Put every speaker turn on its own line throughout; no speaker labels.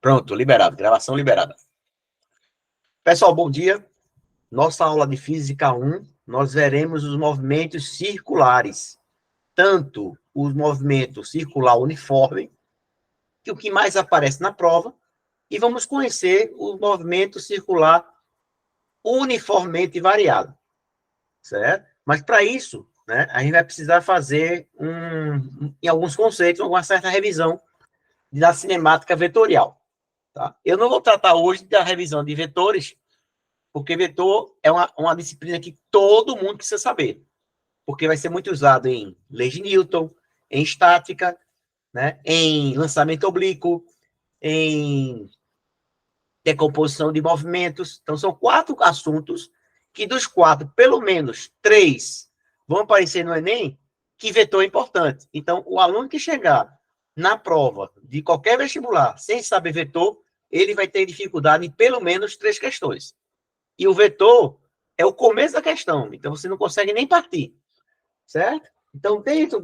Pronto, liberado. Gravação liberada. Pessoal, bom dia. Nossa aula de Física 1, nós veremos os movimentos circulares. Tanto os movimentos circular uniforme, que é o que mais aparece na prova, e vamos conhecer o movimento circular uniformemente variado. Certo? Mas para isso, né, a gente vai precisar fazer em alguns conceitos, uma certa revisão da cinemática vetorial. Tá? Eu não vou tratar hoje da revisão de vetores, porque vetor é uma disciplina que todo mundo precisa saber, porque vai ser muito usado em leis de Newton, em estática, né, em lançamento oblíquo, em decomposição de movimentos. Então, são 4 assuntos que dos 4, pelo menos 3 vão aparecer no Enem, que vetor é importante. Então, o aluno que chegar na prova de qualquer vestibular sem saber vetor, ele vai ter dificuldade em pelo menos 3 questões. E o vetor é o começo da questão, então você não consegue nem partir, certo? Então, dentro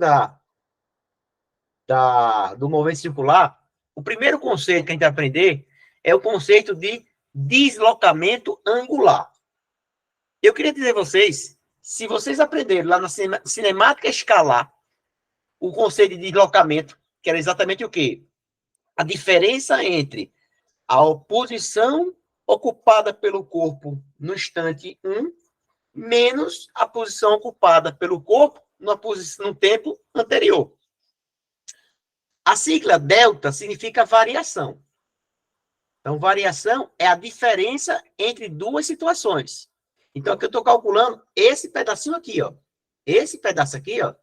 do movimento circular, o primeiro conceito que a gente vai aprender é o conceito de deslocamento angular. Eu queria dizer a vocês, se vocês aprenderem lá na cinemática escalar, o conceito de deslocamento, que era exatamente o quê? A diferença entre a posição ocupada pelo corpo no instante 1, menos a posição ocupada pelo corpo no tempo anterior. A sigla delta significa variação. Então, variação é a diferença entre duas situações. Então, aqui eu estou calculando esse pedacinho aqui, ó. Esse pedaço aqui, ó.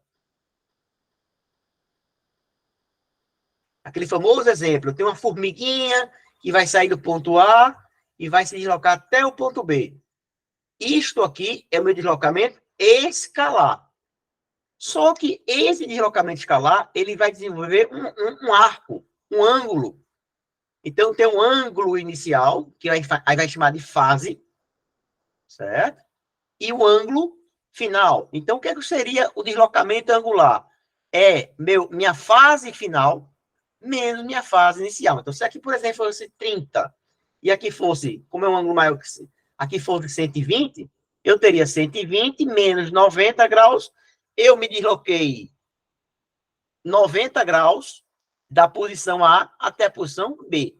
Aquele famoso exemplo. Tem uma formiguinha que vai sair do ponto A e vai se deslocar até o ponto B. Isto aqui é o meu deslocamento escalar. Só que esse deslocamento escalar, ele vai desenvolver um arco, um ângulo. Então, tem um ângulo inicial, que aí vai chamar de fase, certo? E o ângulo final. Então, o que seria o deslocamento angular? É minha fase final menos minha fase inicial. Então, se aqui, por exemplo, fosse 30, e aqui fosse, como é um ângulo maior que aqui fosse 120, eu teria 120 menos 90 graus, eu me desloquei 90 graus da posição A até a posição B.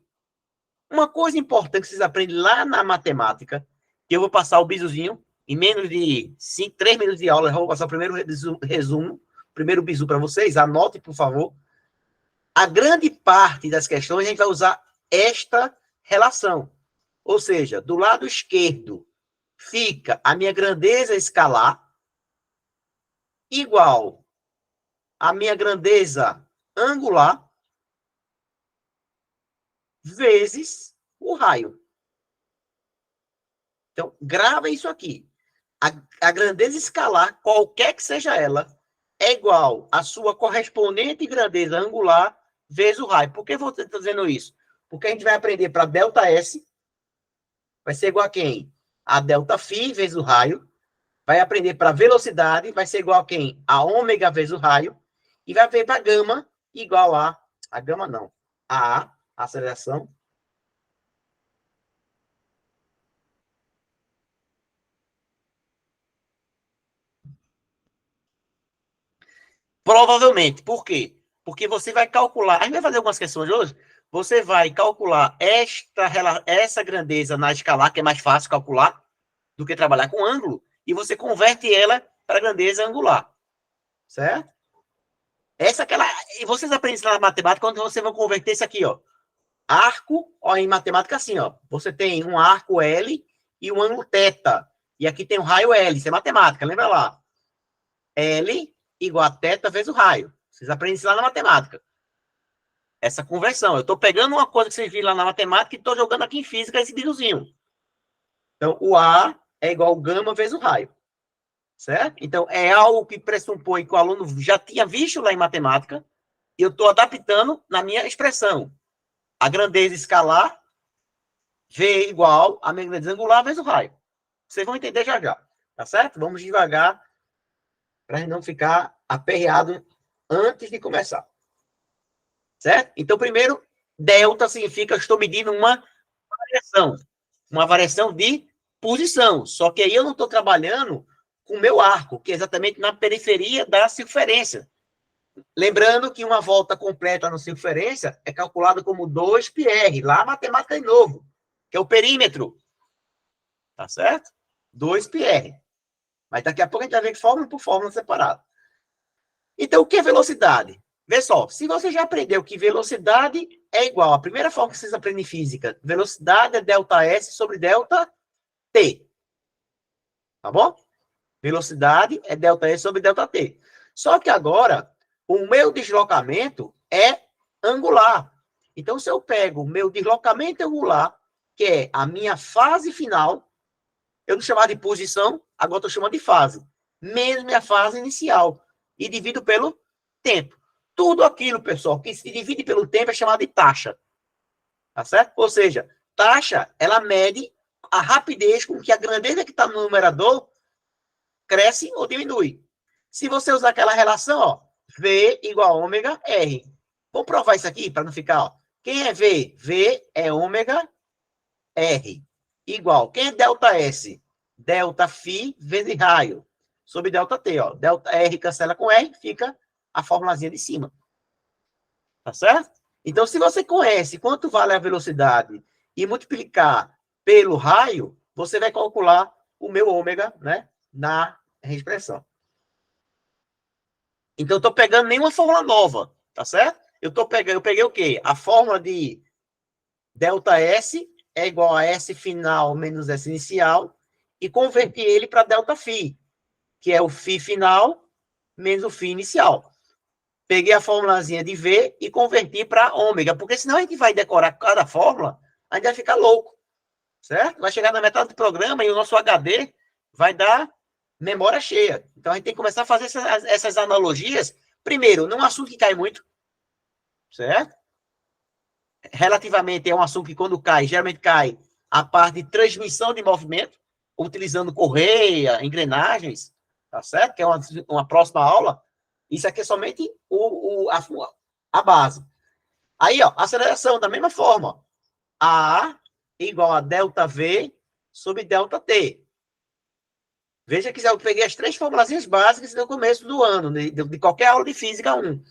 Uma coisa importante que vocês aprendem lá na matemática, que eu vou passar o bizuzinho, em menos de 3 minutos de aula, eu vou passar o primeiro resumo, primeiro bizu para vocês, anotem, por favor. A grande parte das questões a gente vai usar esta relação. Ou seja, do lado esquerdo fica a minha grandeza escalar igual a minha grandeza angular vezes o raio. Então, grava isso aqui. A grandeza escalar, qualquer que seja ela, é igual à sua correspondente grandeza angular vezes o raio. Por que eu estou dizendo isso? Porque a gente vai aprender para ΔS, vai ser igual a quem? A ΔΦ vezes o raio. Vai aprender para velocidade, vai ser igual a quem? A ômega vezes o raio. E vai ver para gama igual a gama não, a aceleração. Provavelmente. Por quê? Porque você vai calcular, a gente vai fazer algumas questões hoje, você vai calcular essa grandeza na escalar, que é mais fácil calcular do que trabalhar com ângulo, e você converte ela para a grandeza angular. Certo? E vocês aprendem isso na matemática quando você vai converter isso aqui, ó. Arco, ó, em matemática assim, ó. Você tem um arco L e um ângulo θ. E aqui tem um raio L, isso é matemática, lembra lá? L igual a θ vezes o raio. Vocês aprendem isso lá na matemática. Essa conversão. Eu estou pegando uma coisa que vocês viram lá na matemática e estou jogando aqui em física esse bizuzinho. Então, o A é igual ao gama vezes o raio. Certo? Então, é algo que pressupõe que o aluno já tinha visto lá em matemática e eu estou adaptando na minha expressão. A grandeza escalar V igual a minha grandeza angular vezes o raio. Vocês vão entender já já. Tá certo? Vamos devagar para a gente não ficar aperreado antes de começar. Certo? Então, primeiro, Delta significa que eu estou medindo uma variação de posição. Só que aí eu não estou trabalhando com o meu arco, que é exatamente na periferia da circunferência. Lembrando que uma volta completa na circunferência é calculada como 2πr, lá a matemática de novo, que é o perímetro. Tá certo? 2πr. Mas daqui a pouco a gente vai ver fórmula por fórmula separada. Então, o que é velocidade? Vê só, se você já aprendeu que velocidade é igual, a primeira forma que vocês aprendem em física, velocidade é ΔS sobre ΔT. Tá bom? Velocidade é ΔS sobre ΔT. Só que agora, o meu deslocamento é angular. Então, se eu pego o meu deslocamento angular, que é a minha fase final, eu não chamava de posição, agora estou chamando de fase, menos minha fase inicial, e divido pelo tempo. Tudo aquilo, pessoal, que se divide pelo tempo é chamado de taxa. Tá certo? Ou seja, taxa, ela mede a rapidez com que a grandeza que está no numerador cresce ou diminui. Se você usar aquela relação, ó, V igual a ômega R. Vamos provar isso aqui para não ficar, ó. Quem é V? V é ômega R. Igual. Quem é delta S? Delta φ vezes raio. Sobre delta T, ó. Delta R cancela com R, fica a formulazinha de cima. Tá certo? Então, se você conhece quanto vale a velocidade e multiplicar pelo raio, você vai calcular o meu ômega, né, na expressão. Então, eu estou pegando nenhuma fórmula nova, tá certo? Eu peguei o quê? A fórmula de delta S é igual a S final menos S inicial e converti ele para delta φ, que é o φ final menos o φ inicial. Peguei a formulazinha de V e converti para ômega, porque senão a gente vai decorar cada fórmula, a gente vai ficar louco, certo? Vai chegar na metade do programa e o nosso HD vai dar memória cheia. Então, a gente tem que começar a fazer essas analogias, primeiro, num assunto que cai muito, certo? Relativamente, é um assunto que quando cai, geralmente cai a parte de transmissão de movimento, utilizando correia, engrenagens, tá certo? Que é uma próxima aula. Isso aqui é somente a base. Aí, ó, aceleração, da mesma forma. A igual a delta V sobre delta T. Veja que eu peguei as 3 formulazinhas básicas no começo do ano, de qualquer aula de física 1.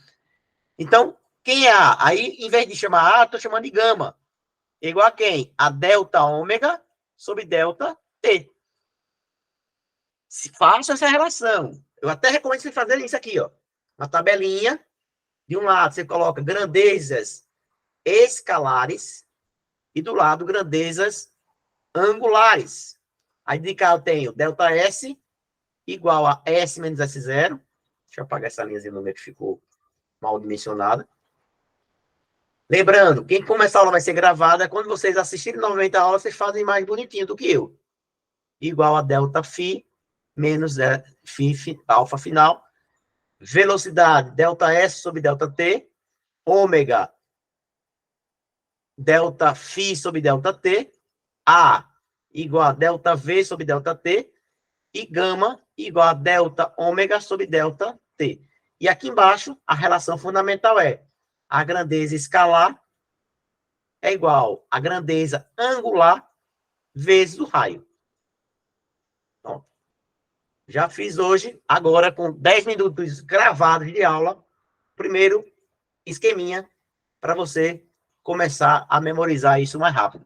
Então, quem é A? Aí, em vez de chamar A, estou chamando de gama. Igual a quem? A delta ômega sobre delta T. Se faça essa relação. Eu até recomendo você fazer isso aqui, ó. Uma tabelinha. De um lado, você coloca grandezas escalares e do lado, grandezas angulares. Aí de cá eu tenho delta S igual a S menos S0. Deixa eu apagar essa linhazinha no meio que ficou mal dimensionada. Lembrando, quem começa a aula vai ser gravada. Quando vocês assistirem novamente a aula, vocês fazem mais bonitinho do que eu. Igual a delta φ menos φ alfa final. Velocidade, delta S sobre delta T. Ômega, delta φ sobre delta T. A igual a delta V sobre delta T. E gama igual a delta ômega sobre delta T. E aqui embaixo, a relação fundamental é a grandeza escalar é igual a grandeza angular vezes o raio. Então, já fiz hoje, agora com 10 minutos gravados de aula, primeiro esqueminha para você começar a memorizar isso mais rápido.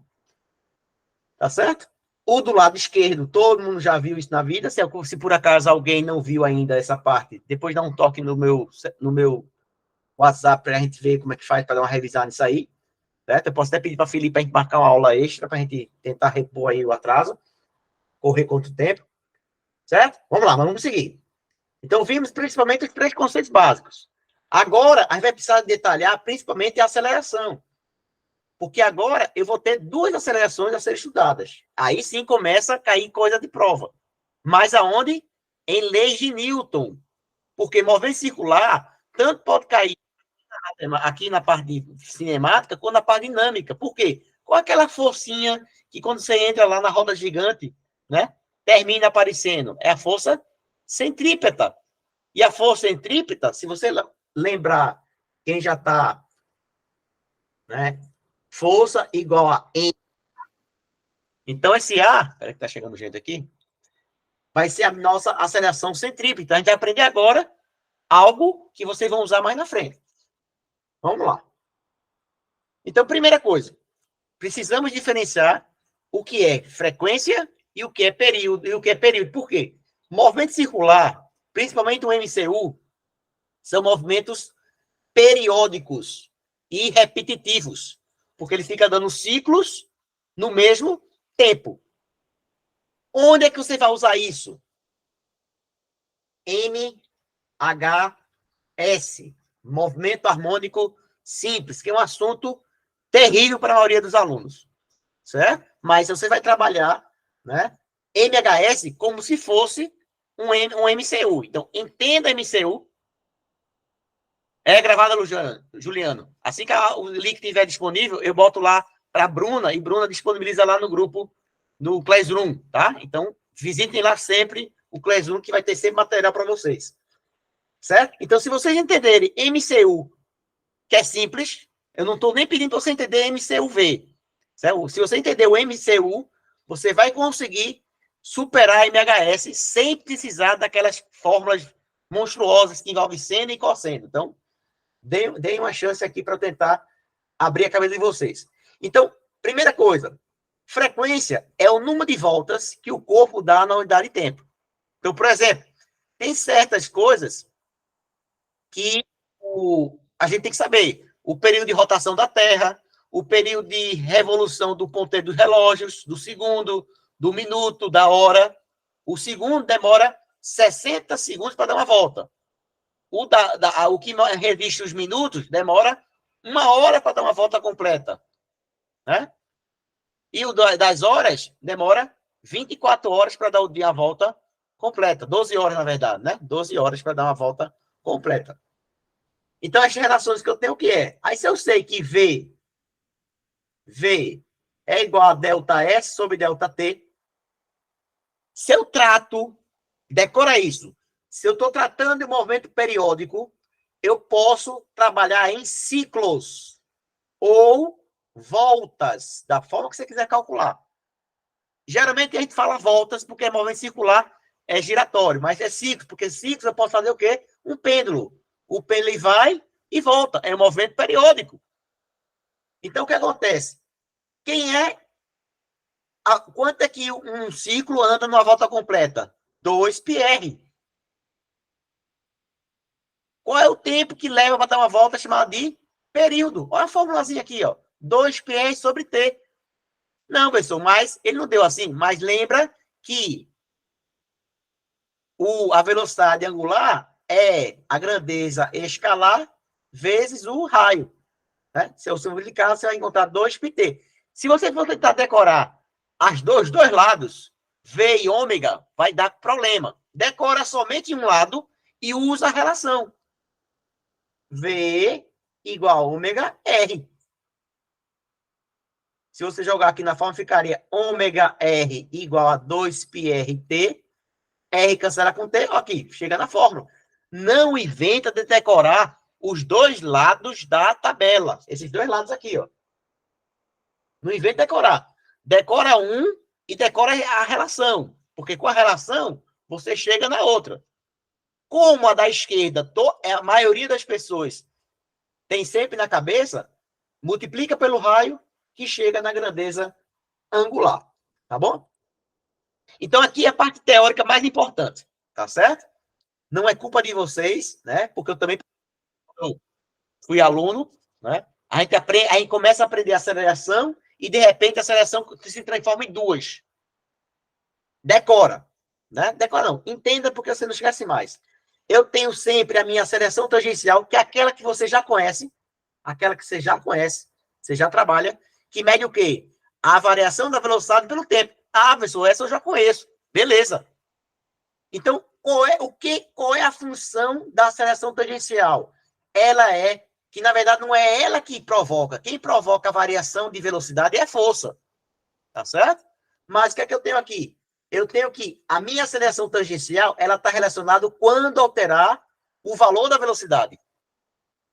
Tá certo? O do lado esquerdo, todo mundo já viu isso na vida. Se por acaso alguém não viu ainda essa parte, depois dá um toque no meu WhatsApp para a gente ver como é que faz para dar uma revisada nisso aí. Certo? Eu posso até pedir para a Felipe para a gente marcar uma aula extra para a gente tentar repor aí o atraso, correr contra o tempo. Certo? Vamos lá, vamos seguir. Então, vimos principalmente os 3 conceitos básicos. Agora, a gente vai precisar detalhar principalmente a aceleração. Porque agora eu vou ter 2 acelerações a serem estudadas. Aí sim começa a cair coisa de prova. Mas aonde? Em leis de Newton. Porque movimento circular tanto pode cair aqui na parte cinemática quanto na parte dinâmica. Por quê? Qual é aquela forcinha que quando você entra lá na roda gigante, né, termina aparecendo? É a força centrípeta. E a força centrípeta, se você lembrar, quem já está né? Força igual a M. Então, esse A, espera que tá chegando gente aqui, vai ser a nossa aceleração centrípeta. Então, a gente vai aprender agora algo que vocês vão usar mais na frente. Vamos lá. Então, primeira coisa, precisamos diferenciar o que é frequência e o que é período. E o que é período. Por quê? Movimento circular, principalmente o MCU, são movimentos periódicos e repetitivos, porque ele fica dando ciclos no mesmo tempo. Onde é que você vai usar isso? MHS, movimento harmônico simples, que é um assunto terrível para a maioria dos alunos, certo? Mas você vai trabalhar, né, MHS como se fosse um MCU. Então, entenda MCU. É gravada, Juliano. Assim que o link estiver disponível, eu boto lá para a Bruna, e Bruna disponibiliza lá no grupo, no Classroom, tá? Então, visitem lá sempre o Classroom, que vai ter sempre material para vocês. Certo? Então, se vocês entenderem MCU, que é simples, eu não estou nem pedindo para você entender MCUV. Certo? Se você entender o MCU, você vai conseguir superar a MHS sem precisar daquelas fórmulas monstruosas que envolvem seno e cosseno. Então, deem uma chance aqui para tentar abrir a cabeça de vocês. Então, primeira coisa, frequência é o número de voltas que o corpo dá na unidade de tempo. Então, por exemplo, tem certas coisas que a gente tem que saber. O período de rotação da Terra, o período de revolução do ponteiro dos relógios, do segundo, do minuto, da hora. O segundo demora 60 segundos para dar uma volta. O que reviste os minutos demora 1 hora para dar uma volta completa. Né? E o das horas demora 24 horas para dar a volta completa. 12 horas, na verdade, né? 12 horas para dar uma volta completa. Então, as relações que eu tenho, o que é? Aí, se eu sei que V é igual a delta S sobre delta T, se eu trato, decora isso, se eu estou tratando de um movimento periódico, eu posso trabalhar em ciclos ou voltas, da forma que você quiser calcular. Geralmente a gente fala voltas porque movimento circular é giratório, mas é ciclo, porque ciclos eu posso fazer o quê? Um pêndulo. O pêndulo vai e volta, é um movimento periódico. Então, o que acontece? Quanto é que um ciclo anda numa volta completa? 2πr. Qual é o tempo que leva para dar uma volta chamada de período? Olha a formulazinha aqui, ó. 2πr sobre t. Não, pessoal, mas ele não deu assim. Mas lembra que a velocidade angular é a grandeza escalar vezes o raio. Né? Se você multiplicar, você vai encontrar 2πt. Se você for tentar decorar os dois lados, V e ômega, vai dar problema. Decora somente um lado e usa a relação. V igual a ômega R. Se você jogar aqui na forma, ficaria ômega R igual a 2πrt. R cancela com T, aqui, chega na fórmula. Não inventa de decorar os dois lados da tabela. Esses dois lados aqui, ó. Não inventa de decorar. Decora um e decora a relação. Porque com a relação, você chega na outra. Como a da esquerda, a maioria das pessoas tem sempre na cabeça, multiplica pelo raio que chega na grandeza angular. Tá bom? Então, aqui é a parte teórica mais importante. Tá certo? Não é culpa de vocês, né? Porque eu também fui aluno, né? A gente começa a aprender aceleração e, de repente, a aceleração se transforma em duas. Decora. Né? Decora não. Entenda porque você não esquece mais. Eu tenho sempre a minha aceleração tangencial, que é aquela que você já conhece, você já trabalha, que mede o quê? A variação da velocidade pelo tempo. Ah, pessoal, essa eu já conheço. Beleza. Então, qual é a função da aceleração tangencial? Ela é que, na verdade, não é ela que provoca. Quem provoca a variação de velocidade é a força. Tá certo? Mas o que é que eu tenho aqui? Eu tenho que a minha aceleração tangencial, ela está relacionada quando alterar o valor da velocidade.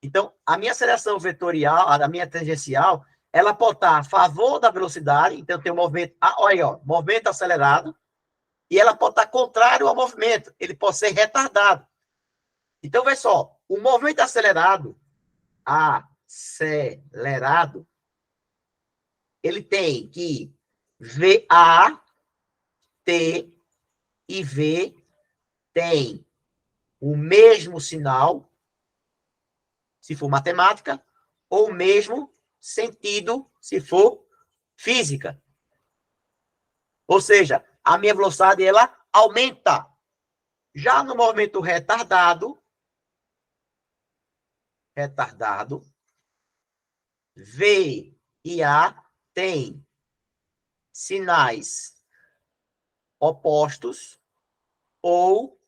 Então, a minha aceleração vetorial, a minha tangencial, ela pode estar a favor da velocidade, então tem um movimento, olha aí, ó, movimento acelerado, e ela pode estar contrário ao movimento, ele pode ser retardado. Então, vê só, o movimento acelerado, ele tem que VA, T e V tem o mesmo sinal, se for matemática, ou o mesmo sentido, se for física. Ou seja, a minha velocidade, ela aumenta. Já no movimento retardado, V e A têm sinais opostos ou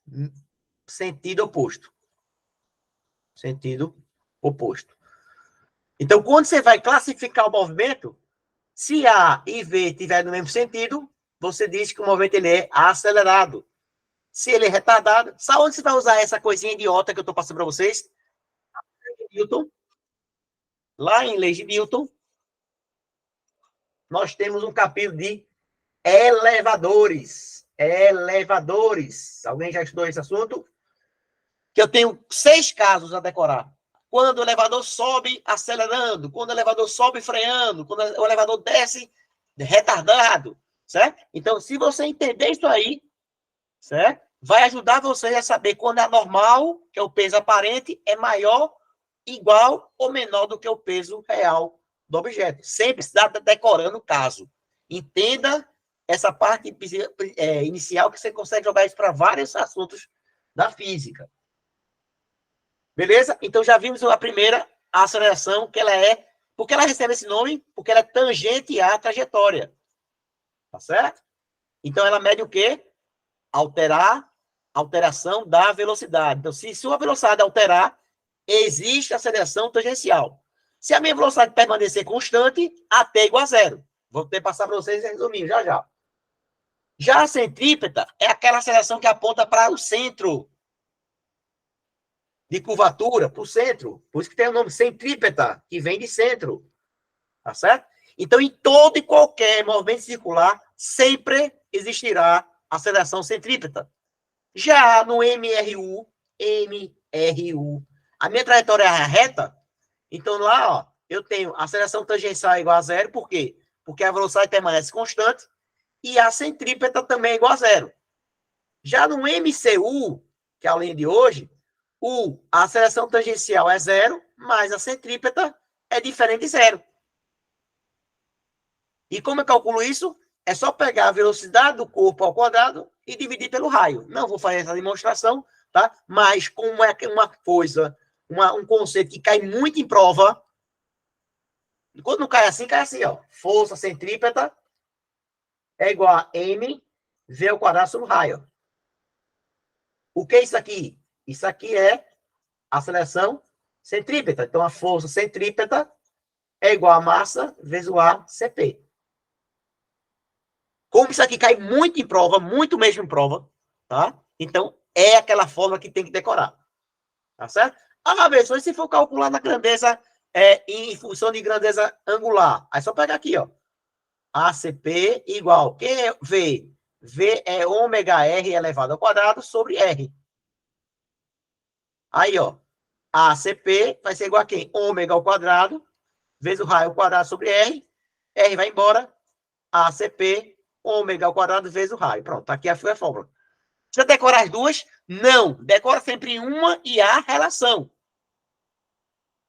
sentido oposto. Sentido oposto. Então, quando você vai classificar o movimento, se A e V estiverem no mesmo sentido, você diz que o movimento ele é acelerado. Se ele é retardado, sabe onde você vai usar essa coisinha idiota que eu estou passando para vocês? Newton. Lá em Leis de Newton, nós temos um capítulo de elevadores. Elevadores. Alguém já estudou esse assunto? Que eu tenho 6 casos a decorar. Quando o elevador sobe acelerando, quando o elevador sobe freando, quando o elevador desce retardado, certo? Então, se você entender isso aí, certo? Vai ajudar você a saber quando é normal, que é o peso aparente, é maior, igual ou menor do que o peso real do objeto. Sempre se dá decorando o caso. Entenda essa parte inicial que você consegue jogar isso para vários assuntos da física. Beleza? Então, já vimos a primeira, a aceleração, que ela é... Por que ela recebe esse nome? Porque ela é tangente à trajetória. Tá certo? Então, ela mede o quê? Alteração da velocidade. Então, se sua velocidade alterar, existe aceleração tangencial. Se a minha velocidade permanecer constante, até igual a zero. Vou ter que passar para vocês resumindo já já. Já a centrípeta é aquela aceleração que aponta para o centro de curvatura, para o centro. Por isso que tem o nome centrípeta, que vem de centro. Tá certo? Então, em todo e qualquer movimento circular, sempre existirá aceleração centrípeta. Já no MRU, a minha trajetória é reta, então lá, ó, eu tenho aceleração tangencial igual a zero, por quê? Porque a velocidade permanece constante e a centrípeta também é igual a zero. Já no MCU, que é a linha de hoje, a aceleração tangencial é zero, mas a centrípeta é diferente de zero. E como eu calculo isso? É só pegar a velocidade do corpo ao quadrado e dividir pelo raio. Não vou fazer essa demonstração, tá? Mas como é uma coisa, um conceito que cai muito em prova, quando não cai assim, ó. Força centrípeta é igual a mv ao quadrado sobre o raio. O que é isso aqui? Isso aqui é aceleração centrípeta. Então, a força centrípeta é igual a massa vezes o ACP. Como isso aqui cai muito em prova, muito mesmo em prova, tá? Então, é aquela forma que tem que decorar. Tá certo? Ah, versões, se for calcular na grandeza, em função de grandeza angular. Aí só pegar aqui, ó. ACP igual. Quem é V? V é ômega R elevado ao quadrado sobre R. Aí, ó. ACP vai ser igual a quem? Ômega ao quadrado vezes o raio ao quadrado sobre R. R vai embora. ACP, ômega ao quadrado vezes o raio. Pronto, aqui foi a fórmula. Precisa decorar as duas? Não. Decora sempre uma e a relação.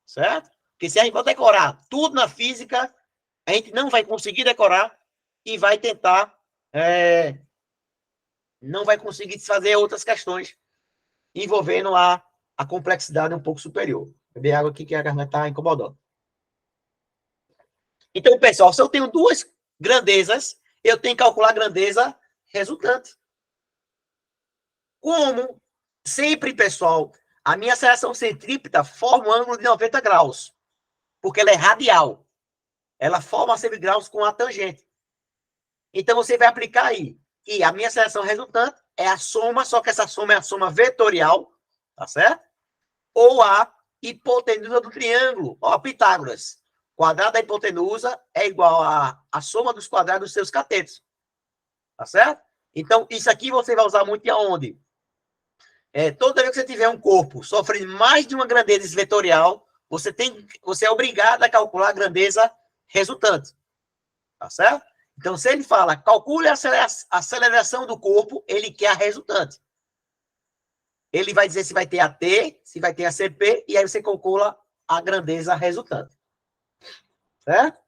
Certo? Porque se a gente for decorar tudo na física, a gente não vai conseguir decorar e vai tentar... não vai conseguir desfazer outras questões envolvendo a complexidade um pouco superior. Beber água aqui que a garganta está incomodando. Então, pessoal, se eu tenho duas grandezas, eu tenho que calcular a grandeza resultante. Como sempre, pessoal, a minha aceleração centrípeta forma um ângulo de 90 graus, porque ela é radial. Ela forma 100 graus com a tangente. Então, você vai aplicar aí que a minha aceleração resultante é a soma, só que essa soma é a soma vetorial, tá certo? Ou A hipotenusa do triângulo. Ó, Pitágoras. Quadrado da hipotenusa é igual a soma dos quadrados dos seus catetos. Tá certo? Então, isso aqui você vai usar muito aonde? Toda vez que você tiver um corpo sofrendo mais de uma grandeza vetorial, você é obrigado a calcular a grandeza resultante. Tá certo? Então, se ele fala, calcule a aceleração do corpo, ele quer a resultante. Ele vai dizer se vai ter a T, se vai ter a CP, e aí você calcula a grandeza resultante. Certo?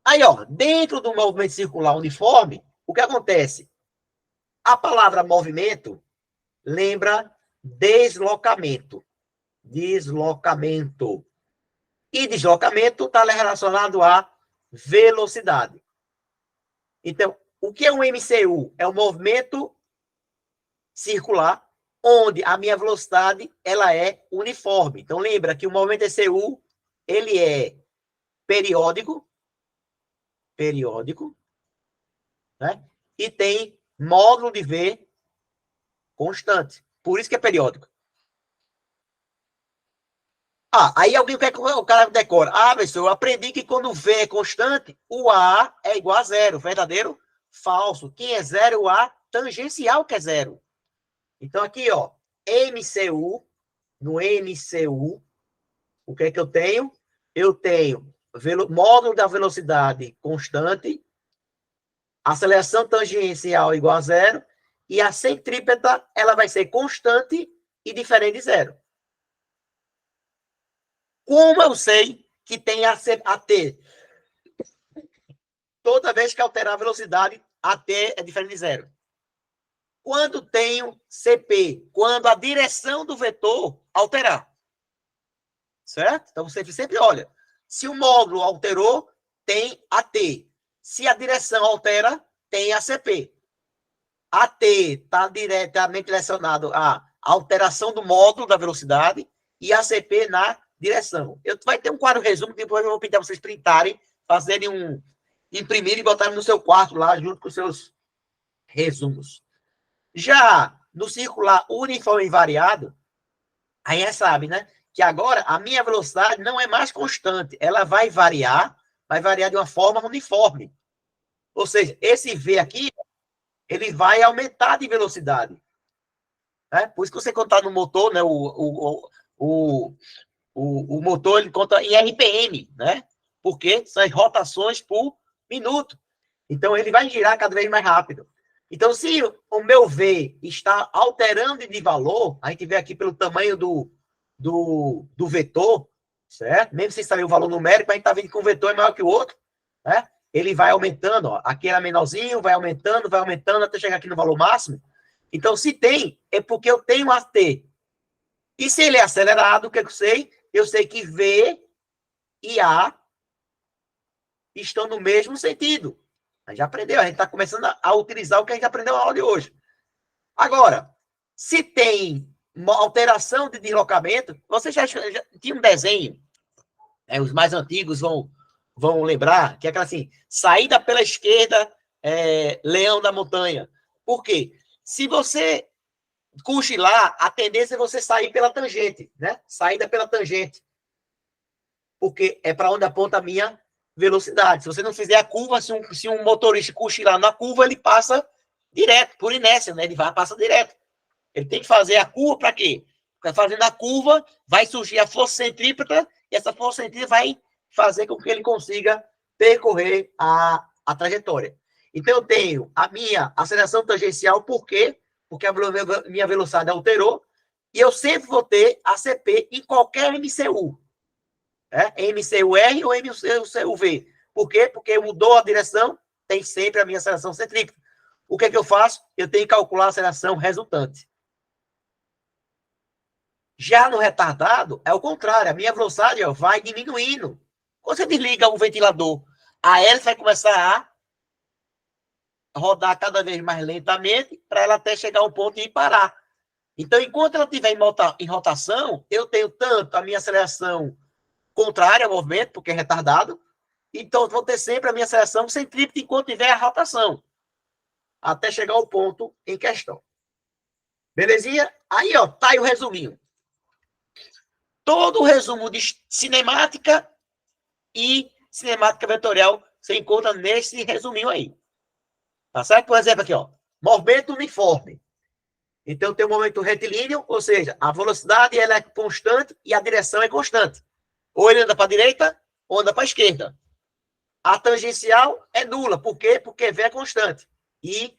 Aí, ó, dentro do movimento circular uniforme, o que acontece? A palavra movimento lembra deslocamento. Deslocamento. E deslocamento está relacionado à velocidade. Então, o que é um MCU? É um movimento circular onde a minha velocidade ela é uniforme. Então, lembra que o movimento ECU ele é periódico, né? E tem módulo de V constante. Por isso que é periódico. Aí alguém quer que o cara decora. Pessoal, eu aprendi que quando o V é constante, o A é igual a zero. Verdadeiro? Falso. Quem é zero? O A tangencial que é zero. Então, aqui, ó, MCU, no MCU, o que é que eu tenho? Eu tenho módulo da velocidade constante, aceleração tangencial igual a zero, e a centrípeta, ela vai ser constante e diferente de zero. Como eu sei que tem a T? Toda vez que alterar a velocidade, a T é diferente de zero. Quando tenho CP? Quando a direção do vetor alterar. Certo? Então, você sempre olha. Se o módulo alterou, tem a T. Se a direção altera, tem a CP. A T está diretamente relacionado à alteração do módulo da velocidade e a CP na direção. Vai ter um quadro resumo que depois eu vou pedir para vocês printarem, fazerem imprimir e botarem no seu quarto lá, junto com os seus resumos. Já no circular uniforme e variado, aí sabe, né? Que agora a minha velocidade não é mais constante, ela vai variar de uma forma uniforme. Ou seja, esse V aqui, ele vai aumentar de velocidade. Né? Por isso que você contar no motor, né? O motor ele conta em RPM, né? Porque são as rotações por minuto. Então ele vai girar cada vez mais rápido. Então, se o meu V está alterando de valor, a gente vê aqui pelo tamanho do vetor, certo? Mesmo sem saber o valor numérico, a gente está vendo que um vetor é maior que o outro, né? Ele vai aumentando, ó. Aqui era menorzinho, vai aumentando, até chegar aqui no valor máximo. Então, se tem, é porque eu tenho a T. E se ele é acelerado, o que eu sei? Eu sei que V e A estão no mesmo sentido. A gente já aprendeu, a gente está começando a utilizar o que a gente aprendeu na aula de hoje. Agora, se tem uma alteração de deslocamento, você já tinha um desenho, os mais antigos vão lembrar, que é aquela assim, saída pela esquerda, leão da montanha. Por quê? Se você cochilar, a tendência é você sair pela tangente, né? Saída pela tangente. Porque é para onde aponta a minha velocidade. Se você não fizer a curva, se um motorista cochilar na curva, ele passa direto, por inércia, né? Ele passa direto. Ele tem que fazer a curva para quê? Porque fazendo a curva, vai surgir a força centrípeta, e essa força centrípeta vai fazer com que ele consiga percorrer a trajetória. Então, eu tenho a minha aceleração tangencial, por quê? Porque a minha velocidade alterou, e eu sempre vou ter a CP em qualquer MCU. MCUR ou MCUV. Por quê? Porque mudou a direção, tem sempre a minha aceleração centrípeta. O que é que eu faço? Eu tenho que calcular a aceleração resultante. Já no retardado, é o contrário. A minha velocidade vai diminuindo. Quando você desliga o ventilador, a hélice vai começar a rodar cada vez mais lentamente para ela até chegar a um ponto e parar. Então, enquanto ela estiver em rotação, eu tenho tanto a minha aceleração contrária ao movimento, porque é retardado, então vou ter sempre a minha aceleração centrípeta enquanto tiver a rotação, até chegar ao ponto em questão. Belezinha? Aí, ó, tá aí o resuminho. Todo o resumo de cinemática e cinemática vetorial você encontra nesse resuminho aí. Tá certo? Por exemplo, aqui, ó. Movimento uniforme. Então, tem o movimento retilíneo, ou seja, a velocidade ela é constante e a direção é constante. Ou ele anda para a direita, ou anda para a esquerda. A tangencial é nula. Por quê? Porque V é constante. E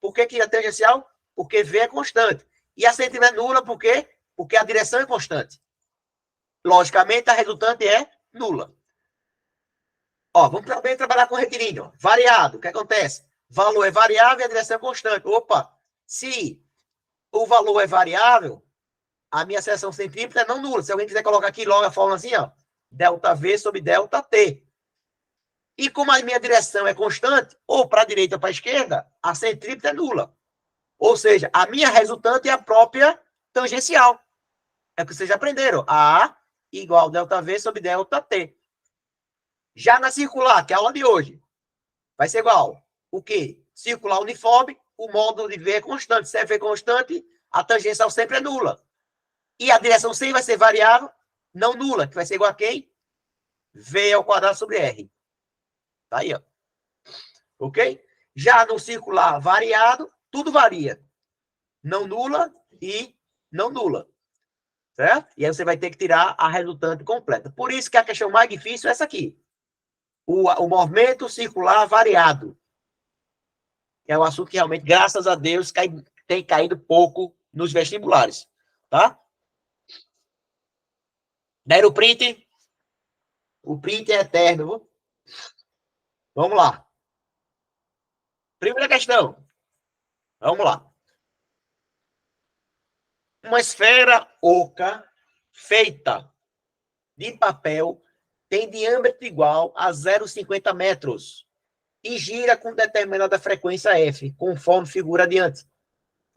por que a tangencial? Porque V é constante. E a centímetro é nula, por quê? Porque a direção é constante. Logicamente, a resultante é nula. Ó, vamos também trabalhar com retilíneo. Variado. O que acontece? Valor é variável e a direção é constante. Opa! Se o valor é variável, a minha seção centrípeta é não nula. Se alguém quiser colocar aqui logo a fórmula assim, ó. ΔV sobre ΔT. E como a minha direção é constante, ou para a direita ou para a esquerda, a centrípeta é nula. Ou seja, a minha resultante é a própria tangencial. É o que vocês já aprenderam. A igual ΔV sobre ΔT. Já na circular, que é a aula de hoje, vai ser igual. O quê? Circular uniforme, o módulo de V é constante. Se é V constante, a tangencial sempre é nula. E a direção sempre vai ser variável, não nula, que vai ser igual a quem? V ao quadrado sobre R. Tá aí, ó. Ok? Já no circular variado, tudo varia. Não nula e não nula. Certo? E aí você vai ter que tirar a resultante completa. Por isso que a questão mais difícil é essa aqui. O movimento circular variado. É um assunto que realmente, graças a Deus, tem caído pouco nos vestibulares. Tá? Deram o print? O print é eterno. Viu? Vamos lá. Primeira questão. Vamos lá. Uma esfera oca feita de papel tem diâmetro igual a 0,50 metros e gira com determinada frequência F, conforme figura adiante.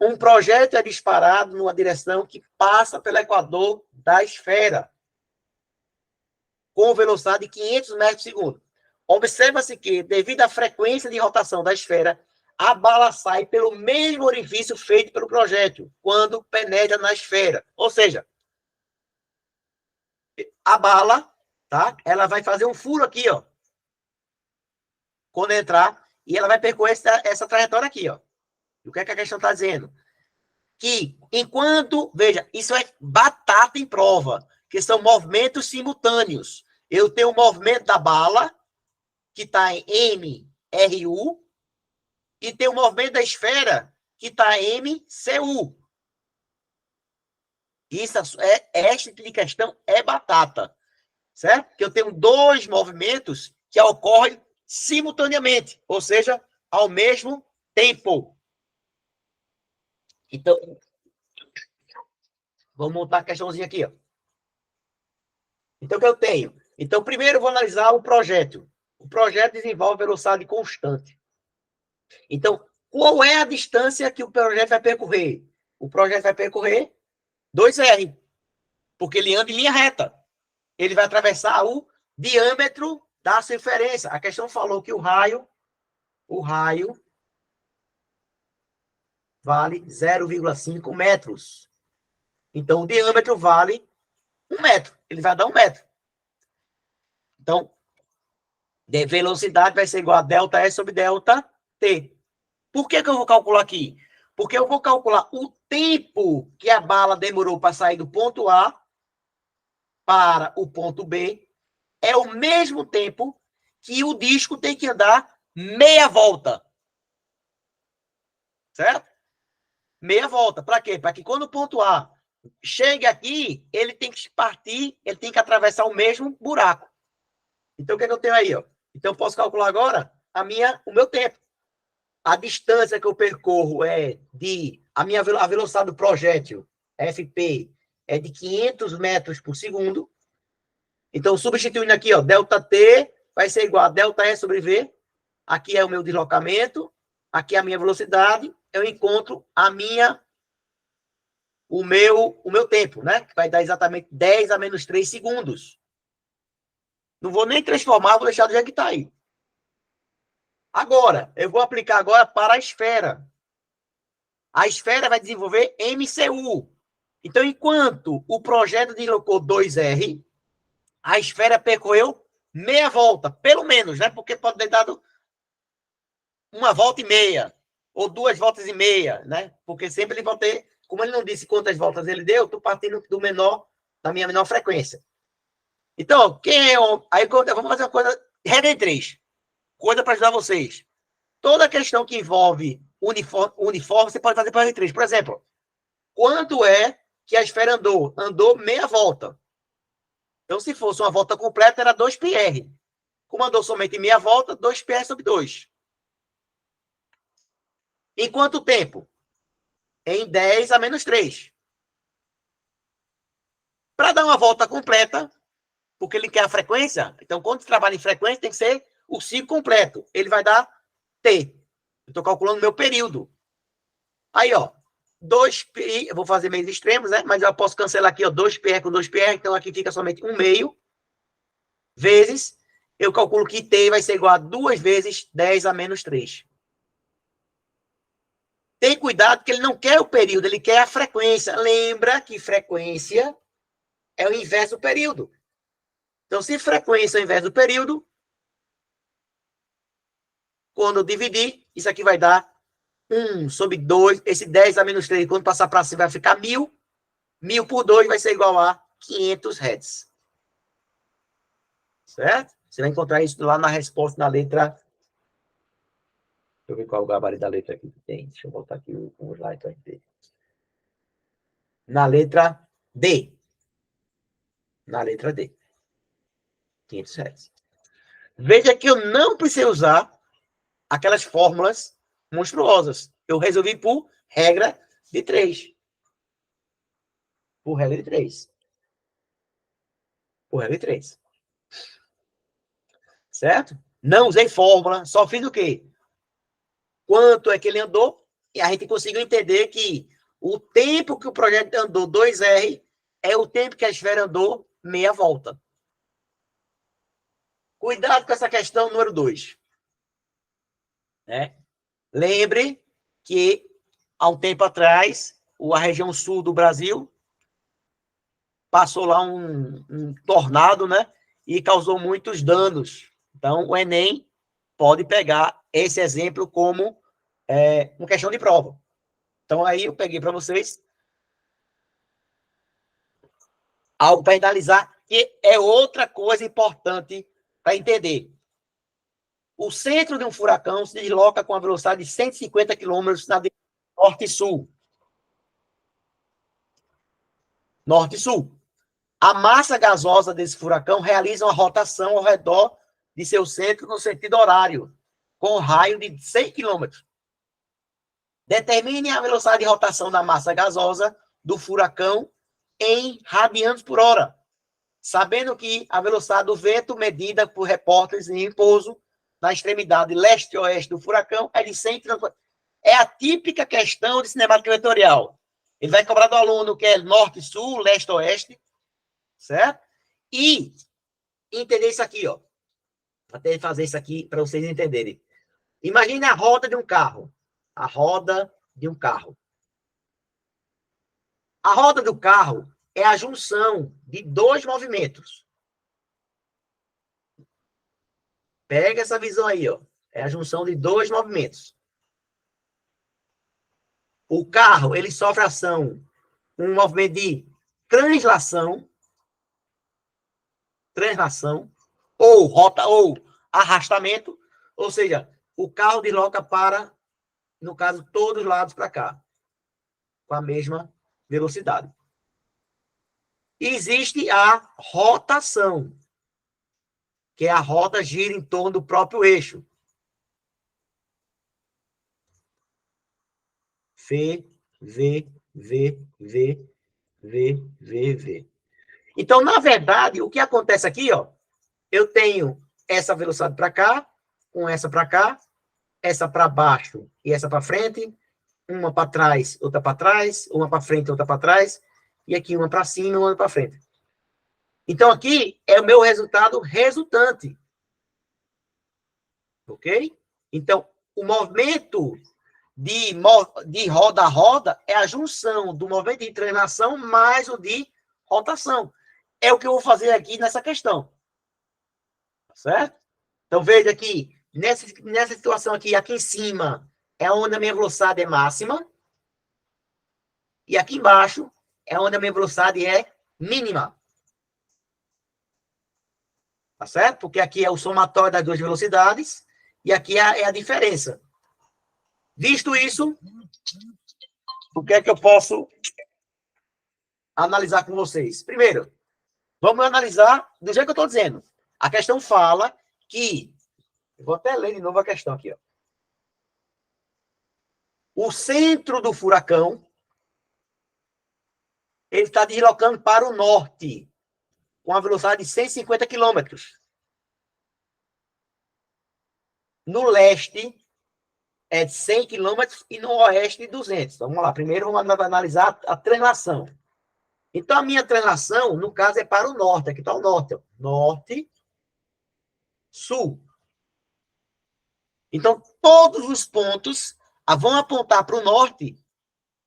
Um projétil é disparado numa direção que passa pelo equador da esfera, com velocidade de 500 metros por segundo. Observa-se que, devido à frequência de rotação da esfera, a bala sai pelo mesmo orifício feito pelo projétil, quando penetra na esfera. Ou seja, a bala, tá? Ela vai fazer um furo aqui, ó. Quando entrar, e ela vai percorrer essa trajetória aqui, ó. E o que é que a questão está dizendo? Que enquanto, veja, isso é batata em prova, que são movimentos simultâneos. Eu tenho o movimento da bala, que está em MRU, e tem o movimento da esfera, que está em MCU. Isso esta de questão é batata, certo? Que eu tenho dois movimentos que ocorrem simultaneamente, ou seja, ao mesmo tempo. Então, vamos montar a questãozinha aqui, ó. Então, o que eu tenho? Então, primeiro eu vou analisar o projétil. O projétil desenvolve velocidade constante. Então, qual é a distância que o projétil vai percorrer? O projétil vai percorrer 2R, porque ele anda em linha reta. Ele vai atravessar o diâmetro da circunferência. A questão falou que o raio vale 0,5 metros. Então, o diâmetro vale 1 metro. Ele vai dar 1 metro. Então, de velocidade vai ser igual a ΔS sobre ΔT. Por que eu vou calcular aqui? Porque eu vou calcular o tempo que a bala demorou para sair do ponto A para o ponto B. É o mesmo tempo que o disco tem que andar meia volta. Certo? Meia volta. Para quê? Para que quando o ponto A chegue aqui, ele tem que partir, ele tem que atravessar o mesmo buraco. Então, o que é que eu tenho aí? Ó? Então, eu posso calcular agora o meu tempo. A distância que eu percorro é a velocidade do projétil, FP, é de 500 metros por segundo. Então, substituindo aqui, ó, ΔT vai ser igual a ΔE sobre V. Aqui é o meu deslocamento, aqui é a minha velocidade. Eu encontro o meu tempo, né? Que vai dar exatamente 10 a menos 3 segundos. Não vou nem transformar, vou deixar do jeito que está aí. Agora, eu vou aplicar agora para a esfera. A esfera vai desenvolver MCU. Então, enquanto o projeto deslocou 2R, a esfera percorreu meia volta, pelo menos, né? Porque pode ter dado uma volta e meia, ou 2 voltas e meia, né? Porque sempre ele vai ter, como ele não disse quantas voltas ele deu, estou partindo do menor, da minha menor frequência. Então, quem é o... Aí vamos fazer uma coisa, regra em 3, coisa para ajudar vocês. Toda questão que envolve uniforme, você pode fazer para regra em 3. Por exemplo, quanto é que a esfera andou? Andou meia volta. Então, se fosse uma volta completa, era 2πr. Como andou somente meia volta, 2πr sobre 2. Em quanto tempo? Em 10 a menos 3. Para dar uma volta completa, porque ele quer a frequência, então quando você trabalha em frequência, tem que ser o ciclo completo. Ele vai dar T. Eu estou calculando meu período. Aí, ó, 2π, eu vou fazer meios extremos, né? Mas eu posso cancelar aqui, ó, 2πr com 2πr, então aqui fica somente 1 meio, vezes, eu calculo que T vai ser igual a 2 vezes 10 a menos 3. Tem cuidado que ele não quer o período, ele quer a frequência. Lembra que frequência é o inverso do período. Então, se frequência é o inverso do período, quando eu dividir, isso aqui vai dar 1 sobre 2. Esse 10 a menos 3, quando passar para cima, vai ficar 1000. 1000 por 2 vai ser igual a 500 Hz. Certo? Você vai encontrar isso lá na resposta, na letra... Deixa eu ver qual é o gabarito da letra aqui que tem. Deixa eu voltar aqui o slide para ver. Na letra D. Na letra D. 500 Hz. Veja que eu não precisei usar aquelas fórmulas monstruosas. Eu resolvi por regra de 3. Por regra de 3. Por regra de 3. Certo? Não usei fórmula, só fiz o quê? Quanto é que ele andou? E a gente conseguiu entender que o tempo que o projeto andou 2R é o tempo que a esfera andou meia volta. Cuidado com essa questão número 2. Né? Lembre que, há um tempo atrás, a região sul do Brasil passou lá um tornado, né? E causou muitos danos. Então, o Enem pode pegar esse exemplo como uma questão de prova. Então, aí eu peguei para vocês algo para analisar, que é outra coisa importante para entender. O centro de um furacão se desloca com a velocidade de 150 km na direção norte e sul. Norte e sul. A massa gasosa desse furacão realiza uma rotação ao redor de seu centro no sentido horário, com um raio de 100 km. Determine a velocidade de rotação da massa gasosa do furacão em radianos por hora, sabendo que a velocidade do vento medida por repórteres em repouso na extremidade leste e oeste do furacão é de 100 km. É a típica questão de cinemática vetorial. Ele vai cobrar do aluno que é norte, sul, leste, oeste, certo? E entender isso aqui, ó. Até fazer isso aqui para vocês entenderem. Imagine a roda de um carro. A roda de um carro. A roda do carro é a junção de 2 movimentos. Pega essa visão aí, ó. É a junção de 2 movimentos. O carro, ele sofre ação, um movimento de translação, ou arrastamento, ou seja, o carro desloca para, no caso, todos os lados para cá, com a mesma velocidade. E existe a rotação, que é a roda gira em torno do próprio eixo. V. Então, na verdade, o que acontece aqui, ó, eu tenho essa velocidade para cá, com essa para cá, essa para baixo e essa para frente, uma para trás, outra para trás, uma para frente, outra para trás, e aqui uma para cima e uma para frente. Então, aqui é o meu resultado resultante. Ok? Então, o movimento de roda a roda é a junção do movimento de translação mais o de rotação. É o que eu vou fazer aqui nessa questão. Certo? Então, veja que nessa situação aqui em cima, é onde a minha velocidade é máxima. E aqui embaixo é onde a minha velocidade é mínima. Tá certo? Porque aqui é o somatório das duas velocidades e aqui é a diferença. Visto isso, o que é que eu posso analisar com vocês? Primeiro, vamos analisar do jeito que eu estou dizendo. A questão fala que... Eu vou até ler de novo a questão aqui. Ó. O centro do furacão ele está deslocando para o norte com a velocidade de 150 km. No leste é de 100 km e no oeste de 200. Então, vamos lá. Primeiro vamos analisar a translação. Então, a minha translação, no caso, é para o norte. Aqui está o norte. Ó. Norte, sul. Então, todos os pontos vão apontar para o norte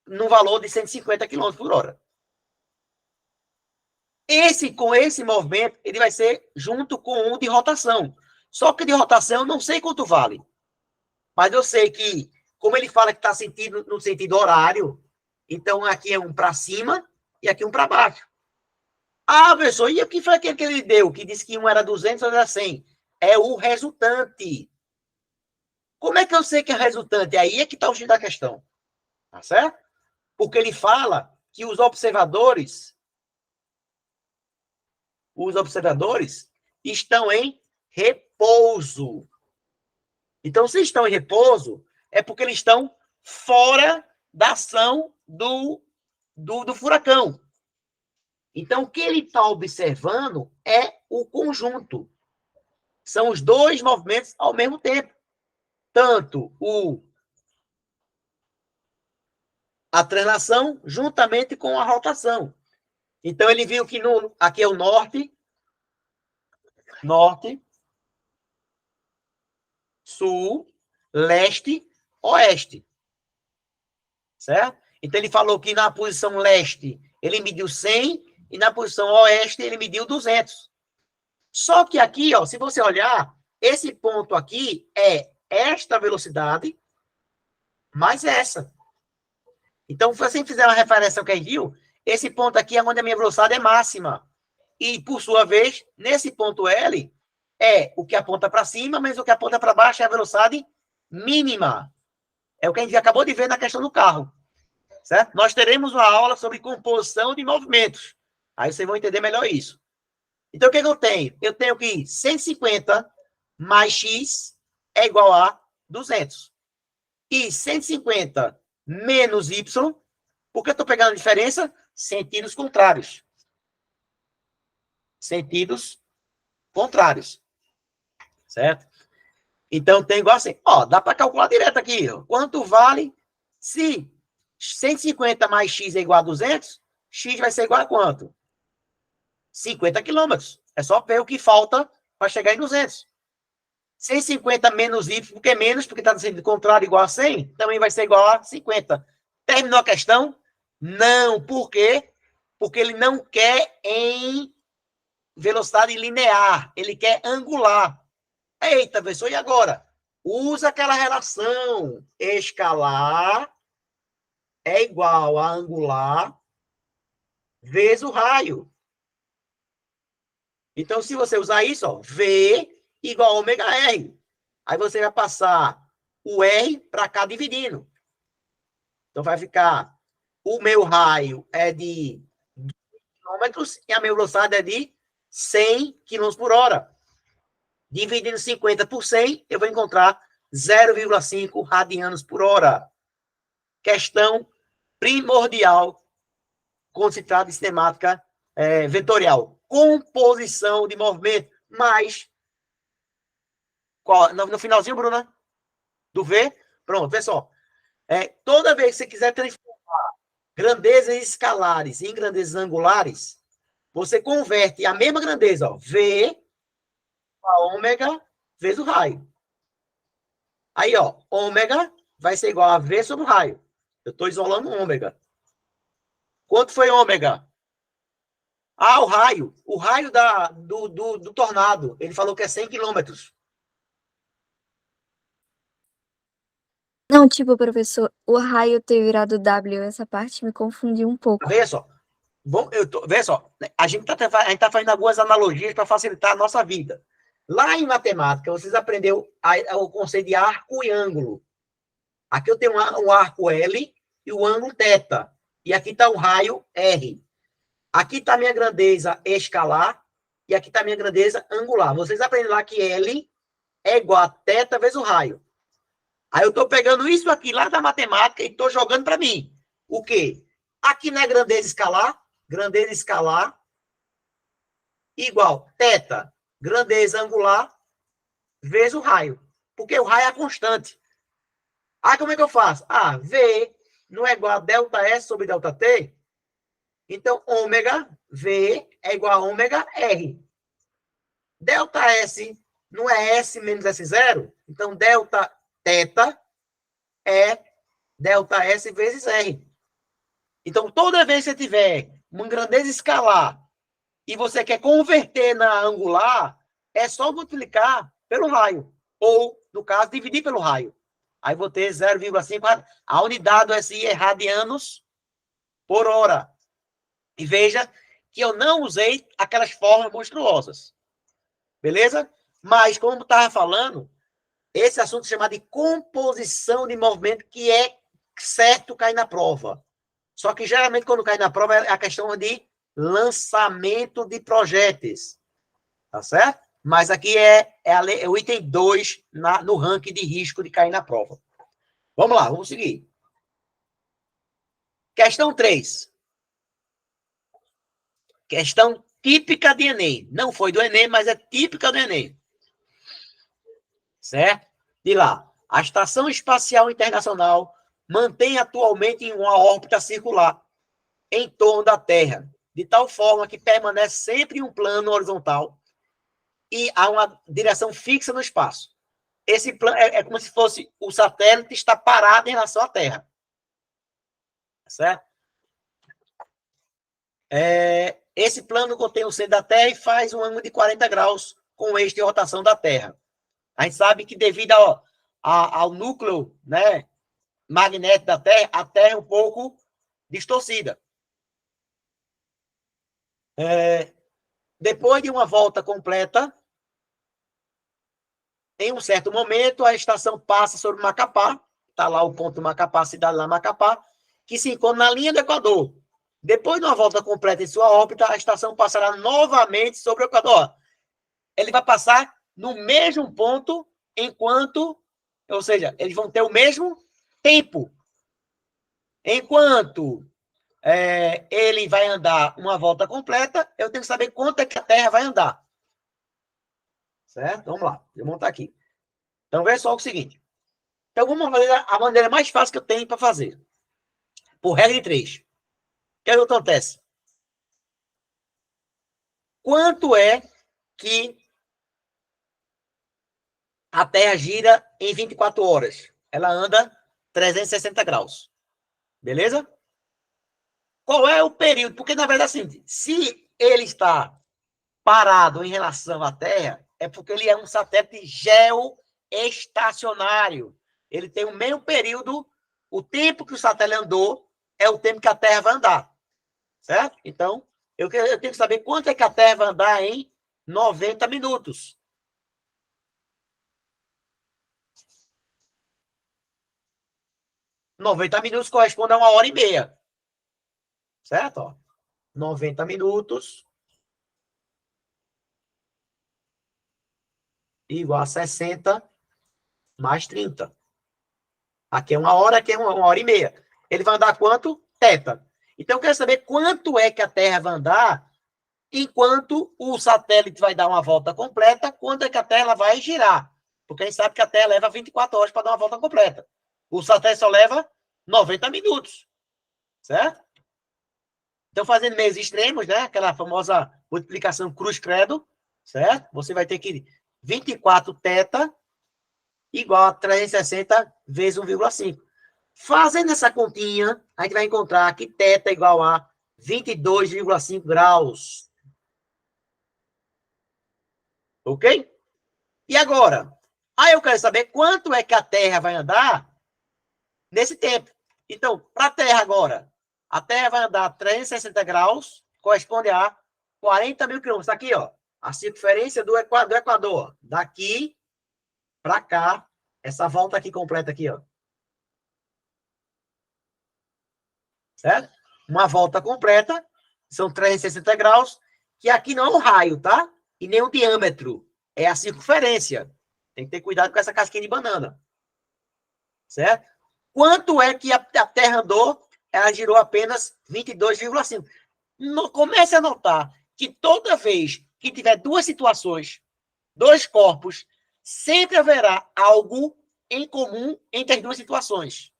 no valor de 150 km por hora. Com esse movimento, ele vai ser junto com um de rotação. Só que de rotação eu não sei quanto vale. Mas eu sei que, como ele fala que está no sentido horário, então aqui é um para cima e aqui um para baixo. Ah, professor, e o que foi aquele que ele deu? Que disse que um era 200 e outro era 100. É o resultante. Como é que eu sei que é resultante? Aí é que está o X da questão. Tá certo? Porque ele fala que os observadores estão em repouso. Então, se estão em repouso, é porque eles estão fora da ação do furacão. Então, o que ele está observando é o conjunto. São os dois movimentos ao mesmo tempo. Tanto a translação juntamente com a rotação. Então, ele viu que aqui é o norte, sul, leste, oeste. Certo? Então, ele falou que na posição leste ele mediu 100 e na posição oeste ele mediu 200. Só que aqui, ó, se você olhar, esse ponto aqui é esta velocidade mais essa. Então, se você fizer uma referência ao que a gente viu, esse ponto aqui é onde a minha velocidade é máxima. E, por sua vez, nesse ponto L, é o que aponta para cima, mas o que aponta para baixo é a velocidade mínima. É o que a gente acabou de ver na questão do carro. Certo? Nós teremos uma aula sobre composição de movimentos. Aí vocês vão entender melhor isso. Então, o que eu tenho? Eu tenho que 150 mais x é igual a 200. E 150 menos y, por que eu estou pegando a diferença? Sentidos contrários. Sentidos contrários. Certo? Então, tem igual assim. Ó, dá para calcular direto aqui. Ó. Quanto vale se 150 mais x é igual a 200? X vai ser igual a quanto? 50 quilômetros. É só ver o que falta para chegar em 200. 150 menos y, porque é menos, porque está no sentido contrário igual a 100, também vai ser igual a 50. Terminou a questão? Não. Por quê? Porque ele não quer em velocidade linear, ele quer angular. Eita, professor, e agora? Usa aquela relação. Escalar é igual a angular vezes o raio. Então, se você usar isso, ó, V igual a ômega R. Aí você vai passar o R para cá dividindo. Então, vai ficar... O meu raio é de 2 km e a minha velocidade é de 100 km por hora. Dividindo 50 por 100, eu vou encontrar 0,5 radianos por hora. Questão primordial quando se trata de cinemática vetorial. Composição de movimento, mas... No finalzinho, Bruna? Do V? Pronto, vê só. Toda vez que você quiser transformar grandezas escalares em grandezas angulares, você converte a mesma grandeza, ó, V a ômega vezes o raio. Aí, ó, ômega vai ser igual a V sobre o raio. Eu estou isolando o ômega. Quanto foi ômega? Ah, o raio. O raio do tornado. Ele falou que é 100 quilômetros.
Não, tipo, professor, o raio ter virado W, essa parte me confundiu um pouco.
Veja só. Bom, veja só. A gente tá fazendo algumas analogias para facilitar a nossa vida. Lá em matemática, vocês aprenderam o conceito de arco e ângulo. Aqui eu tenho um arco L e o ângulo θ. E aqui está o raio R. Aqui está a minha grandeza escalar e aqui está a minha grandeza angular. Vocês aprenderam lá que L é igual a θ vezes o raio. Aí eu estou pegando isso aqui lá da matemática e estou jogando para mim. O quê? Aqui na grandeza escalar igual θ, grandeza angular, vezes o raio. Porque o raio é a constante. Aí como é que eu faço? Ah, V não é igual a ΔS sobre ΔT? Então, ômega V é igual a ômega R. ΔS não é S menos S0? Então, delta θ é ΔS vezes R. Então, toda vez que você tiver uma grandeza escalar e você quer converter na angular, é só multiplicar pelo raio. Ou, no caso, dividir pelo raio. Aí vou ter 0,5. A unidade do SI é radianos por hora. E veja que eu não usei aquelas formas monstruosas. Beleza? Mas, como estava falando, esse assunto é chamado de composição de movimento, que é certo cair na prova. Só que, geralmente, quando cai na prova, é a questão de lançamento de projéteis. Tá certo? Mas aqui é o item 2 no ranking de risco de cair na prova. Vamos lá, vamos seguir. Questão 3. Questão típica de Enem. Não foi do Enem, mas é típica do Enem. Certo? De lá. A Estação Espacial Internacional mantém atualmente em uma órbita circular em torno da Terra, de tal forma que permanece sempre em um plano horizontal e há uma direção fixa no espaço. Esse plano é como se fosse o satélite está parado em relação à Terra. Certo? Esse plano contém o centro da Terra e faz um ângulo de 40 graus com o eixo de rotação da Terra. A gente sabe que devido ao núcleo, né, magnético da Terra, a Terra é um pouco distorcida. Depois de uma volta completa, em um certo momento, a estação passa sobre Macapá, está lá o ponto Macapá, cidade lá Macapá, que se encontra na linha do Equador. Depois de uma volta completa em sua órbita, a estação passará novamente sobre o Equador. Ele vai passar no mesmo ponto enquanto, ou seja, eles vão ter o mesmo tempo. Enquanto ele vai andar uma volta completa, eu tenho que saber quanto é que a Terra vai andar. Certo? Vamos lá, vou montar aqui. Então, veja só o seguinte. Então, vamos fazer a maneira mais fácil que eu tenho para fazer. Por regra de 3. O que acontece? Quanto é que a Terra gira em 24 horas? Ela anda 360 graus. Beleza? Qual é o período? Porque, na verdade, assim, se ele está parado em relação à Terra, é porque ele é um satélite geoestacionário. Ele tem o mesmo período, o tempo que o satélite andou é o tempo que a Terra vai andar. Certo? Então, eu tenho que saber quanto é que a Terra vai andar em 90 minutos. ,90 minutos corresponde a 1h30. Certo? Ó, 90 minutos igual a 60 mais 30. Aqui é 1 hora, aqui é 1h30. Ele vai andar quanto? θ. Então, eu quero saber quanto é que a Terra vai andar enquanto o satélite vai dar uma volta completa, quanto é que a Terra vai girar. Porque a gente sabe que a Terra leva 24 horas para dar uma volta completa. O satélite só leva 90 minutos. Certo? Então, fazendo meios extremos, né? Aquela famosa multiplicação cruz-credo, certo? Você vai ter que 24 θ igual a 360 vezes 1,5. Fazendo essa continha, a gente vai encontrar que θ é igual a 22,5 graus. Ok? E agora? Aí eu quero saber quanto é que a Terra vai andar nesse tempo. Então, para a Terra agora, a Terra vai andar 360 graus, corresponde a 40 mil quilômetros. Tá aqui, ó, a circunferência do Equador. Daqui para cá, essa volta aqui completa aqui, ó. Certo? Uma volta completa, são 360 graus, que aqui não é um raio, tá? E nem um diâmetro, é a circunferência. Tem que ter cuidado com essa casquinha de banana. Certo? Quanto é que a Terra andou? Ela girou apenas 22,5. Comece a notar que toda vez que tiver duas situações, dois corpos, sempre haverá algo em comum entre as duas situações.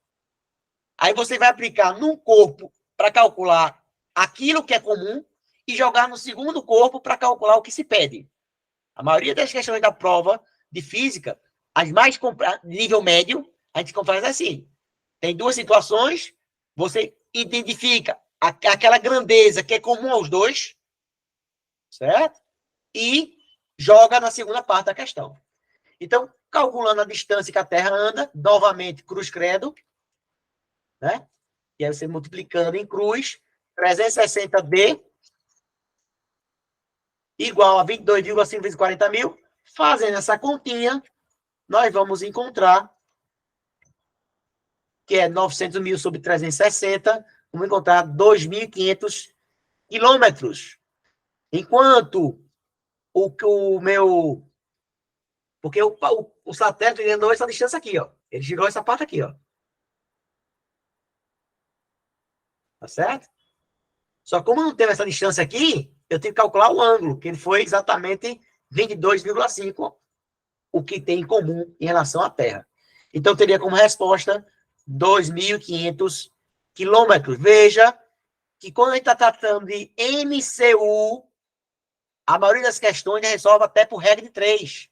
Aí você vai aplicar num corpo para calcular aquilo que é comum e jogar no segundo corpo para calcular o que se pede. A maioria das questões da prova de física, as mais de nível médio, a gente faz assim. Tem duas situações, você identifica aquela grandeza que é comum aos dois, certo? E joga na segunda parte da questão. Então, calculando a distância que a Terra anda, novamente, cruz credo, né? E aí você multiplicando em cruz, 360D igual a 22,5 vezes 40 mil. Fazendo essa continha, nós vamos encontrar que é 900 mil sobre 360, vamos encontrar 2.500 quilômetros. Enquanto o meu... Porque o satélite andou essa distância aqui, ó. Ele girou essa parte aqui, ó. Tá certo? Só que como não teve essa distância aqui, eu tenho que calcular o ângulo, que ele foi exatamente 22,5, o que tem em comum em relação à Terra. Então, teria como resposta 2.500 quilômetros. Veja que quando a gente está tratando de MCU, a maioria das questões resolve até por regra de 3.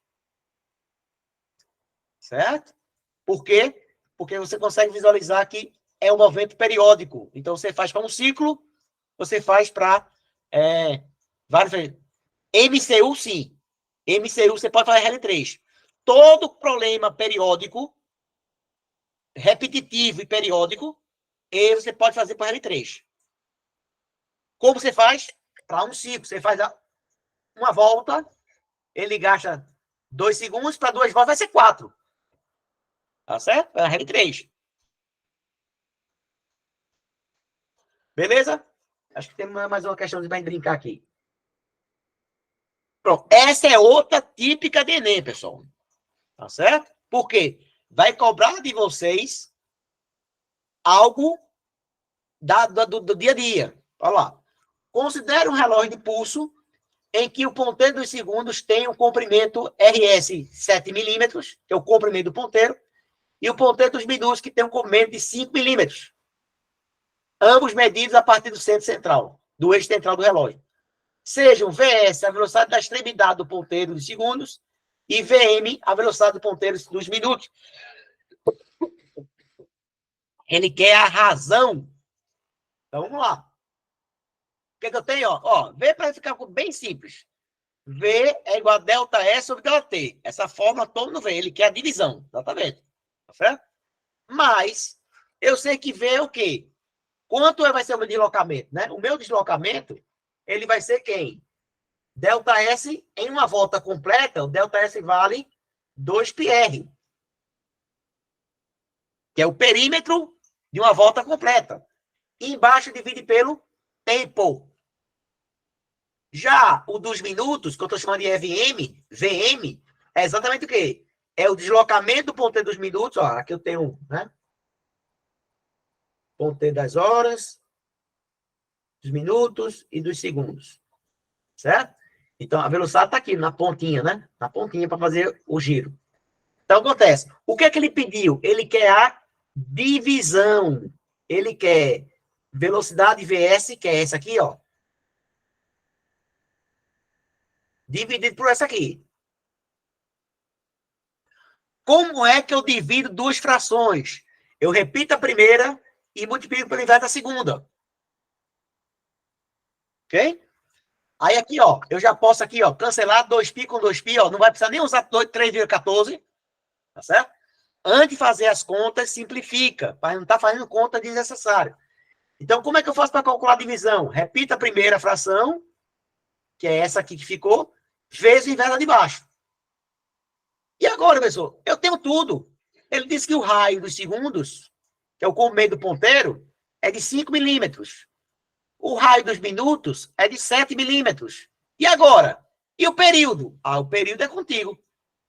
Certo? Por quê? Porque você consegue visualizar que é um movimento periódico. Então, você faz para um ciclo, você faz para vários. MCU, sim. MCU, você pode fazer regra de 3. Todo problema periódico, repetitivo e periódico, você pode fazer por regra de 3. Como você faz? Para um ciclo. Você faz uma volta, ele gasta 2 segundos, para 2 voltas vai ser 4. Tá certo? É a regra de 3. Beleza? Acho que tem mais uma questão de brincar aqui. Pronto. Essa é outra típica de Enem, pessoal. Tá certo? Por quê? Vai cobrar de vocês algo do dia a dia. Olha lá. Considere um relógio de pulso em que o ponteiro dos segundos tem um comprimento RS 7 milímetros, que é o comprimento do ponteiro, e o ponteiro dos minutos, que tem um comprimento de 5 milímetros. Ambos medidos a partir do centro central, do eixo central do relógio. Sejam VS, a velocidade da extremidade do ponteiro dos segundos, e VM, a velocidade do ponteiro dos minutos. Ele quer a razão. Então, vamos lá. O que, é que eu tenho? Ó, V para ficar bem simples. V é igual a delta S sobre delta T. Essa fórmula todo mundo vê. Ele quer a divisão. Exatamente. Tá certo? Mas, eu sei que V é o quê? Quanto vai ser o meu deslocamento? Né? O meu deslocamento, ele vai ser quem? Delta S em uma volta completa, o delta S vale 2πr. Que é o perímetro de uma volta completa. E embaixo divide pelo tempo. Já o dos minutos, que eu estou chamando de VM, é exatamente o quê? É o deslocamento do ponteiro dos minutos. Ó, aqui eu tenho, né? Ponteiro das horas, dos minutos e dos segundos. Certo? Então, a velocidade está aqui, na pontinha, né? Na pontinha para fazer o giro. Então, acontece. O que é que ele pediu? Ele quer a divisão. Ele quer velocidade VS, que é essa aqui, ó. Dividido por essa aqui. Como é que eu divido duas frações? Eu repito a primeira e multiplico pelo inverso da segunda. Ok? Aí aqui, ó, eu já posso aqui, ó, cancelar 2π com 2π, ó, não vai precisar nem usar 3,14, tá certo? Antes de fazer as contas, simplifica, para não estar fazendo conta desnecessária. Então, como é que eu faço para calcular a divisão? Repita a primeira fração, que é essa aqui que ficou, vezes o inverso de baixo. E agora, pessoal, eu tenho tudo. Ele disse que o raio dos segundos, que é o meio do ponteiro, é de 5 milímetros. O raio dos minutos é de 7 milímetros. E agora? E o período? Ah, o período é contigo.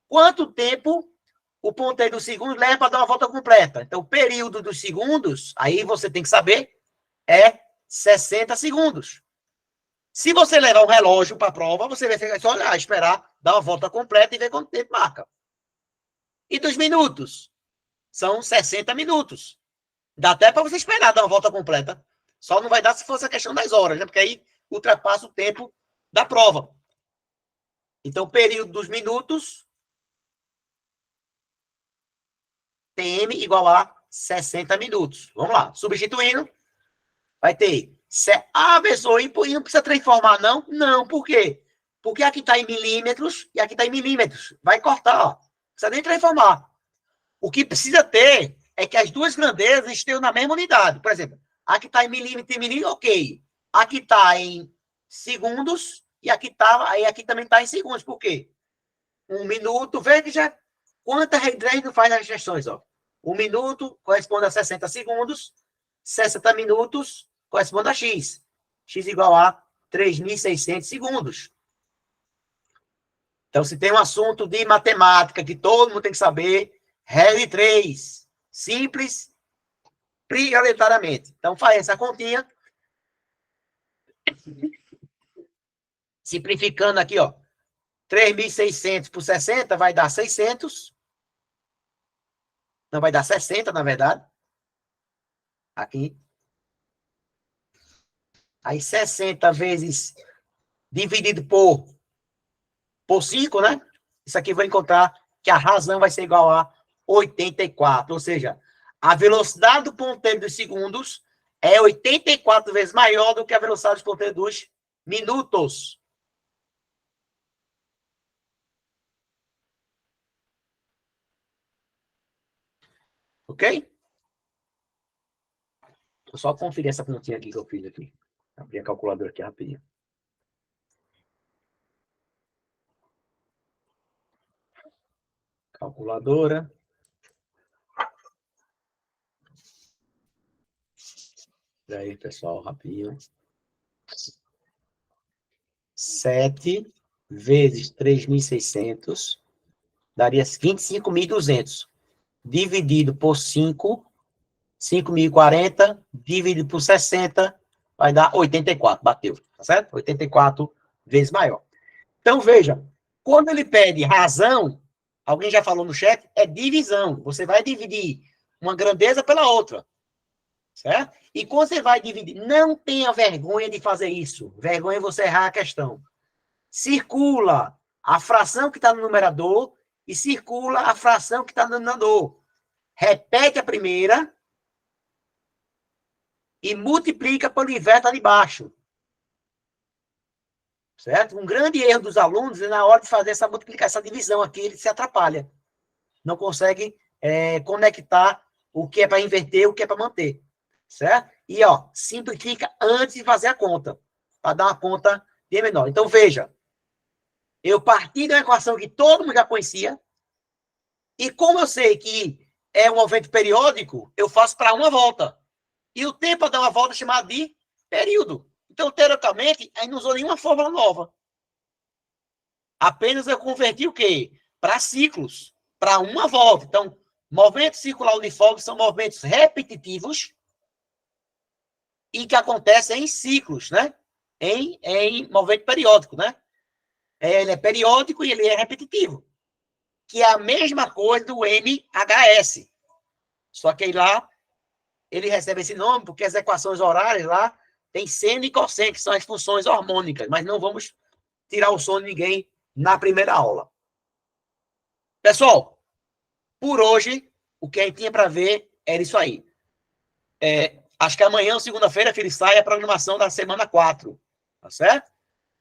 Quanto tempo o ponteiro dos segundos leva para dar uma volta completa? Então, o período dos segundos, aí você tem que saber, é 60 segundos. Se você levar um relógio para a prova, você vai ficar só olhar, esperar, dar uma volta completa e ver quanto tempo marca. E dos minutos? São 60 minutos. Dá até para você esperar dar uma volta completa. Só não vai dar se fosse a questão das horas, né? Porque aí ultrapassa o tempo da prova. Então, período dos minutos, TM igual a 60 minutos. Vamos lá. Substituindo, vai ter... pessoa, e não precisa transformar, não? Não, por quê? Porque aqui está em milímetros e aqui está em milímetros. Vai cortar, ó. Não precisa nem transformar. O que precisa ter é que as duas grandezas estejam na mesma unidade. Por exemplo, aqui está em milímetro e milímetro, ok. Aqui está em segundos e aqui também está em segundos. Por quê? 1 minuto, veja quantas regras não faz as questões. Ó. 1 minuto corresponde a 60 segundos, 60 minutos corresponde a x. X igual a 3.600 segundos. Então, se tem um assunto de matemática que todo mundo tem que saber, regra de 3. Simples, prioritariamente. Então, faz essa continha. Simplificando aqui, ó. 3.600 por 60 vai dar 600. Não, vai dar 60, na verdade. Aqui. Aí, 60 vezes dividido por 5, né? Isso aqui eu vou encontrar que a razão vai ser igual a 84. Ou seja, a velocidade do ponteiro dos segundos é 84 vezes maior do que a velocidade dos ponteiros dos minutos. Ok? Vou só conferir essa continha aqui que eu fiz aqui. Abri a calculadora aqui rapidinho. Calculadora. E aí, pessoal, rapidinho. 7 vezes 3.600 daria 25.200. Dividido por 5, 5.040, dividido por 60, vai dar 84. Bateu, tá certo? 84 vezes maior. Então, veja, quando ele pede razão, alguém já falou no chat, é divisão. Você vai dividir uma grandeza pela outra. Certo? E quando você vai dividir, não tenha vergonha de fazer isso. Vergonha é você errar a questão. Circula a fração que está no numerador e circula a fração que está no denominador. Repete a primeira e multiplica pelo inverso de baixo. Certo? Um grande erro dos alunos é na hora de fazer essa multiplicação, essa divisão aqui, ele se atrapalha. Não consegue conectar o que é para inverter e o que é para manter. Certo? E, ó, simplifica antes de fazer a conta, para dar uma conta bem menor. Então, veja, eu parti de uma equação que todo mundo já conhecia, e como eu sei que é um movimento periódico, eu faço para uma volta. E o tempo para dar uma volta é chamado de período. Então, teoricamente, aí não usou nenhuma fórmula nova. Apenas eu converti o quê? Para ciclos, para uma volta. Então, movimentos circular uniforme são movimentos repetitivos e que acontecem em ciclos, né? Em movimento periódico, né? Ele é periódico e ele é repetitivo. Que é a mesma coisa do MHS. Só que aí lá, ele recebe esse nome porque as equações horárias lá tem seno e cosseno, que são as funções harmônicas. Mas não vamos tirar o sono de ninguém na primeira aula. Pessoal, por hoje, o que a gente tinha para ver era isso aí. Acho que amanhã, segunda-feira, filho, sai a programação da semana 4, tá certo?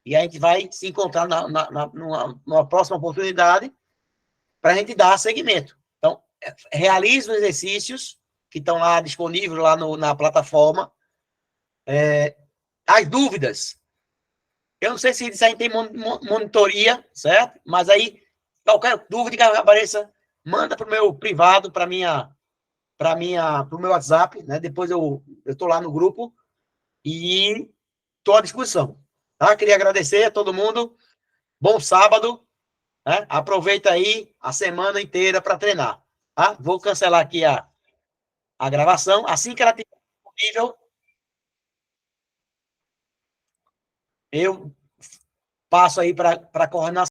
E a gente vai se encontrar numa próxima oportunidade para a gente dar seguimento. Então, realize os exercícios que estão lá disponíveis lá na plataforma. As dúvidas, eu não sei se isso aí tem monitoria, certo? Mas aí, qualquer dúvida que apareça, manda para o meu privado, para o meu WhatsApp, né? Depois eu estou lá no grupo e estou à disposição. Tá? Queria agradecer a todo mundo. Bom sábado. Né? Aproveita aí a semana inteira para treinar. Tá? Vou cancelar aqui a gravação. Assim que ela estiver disponível, eu passo aí para a coordenação.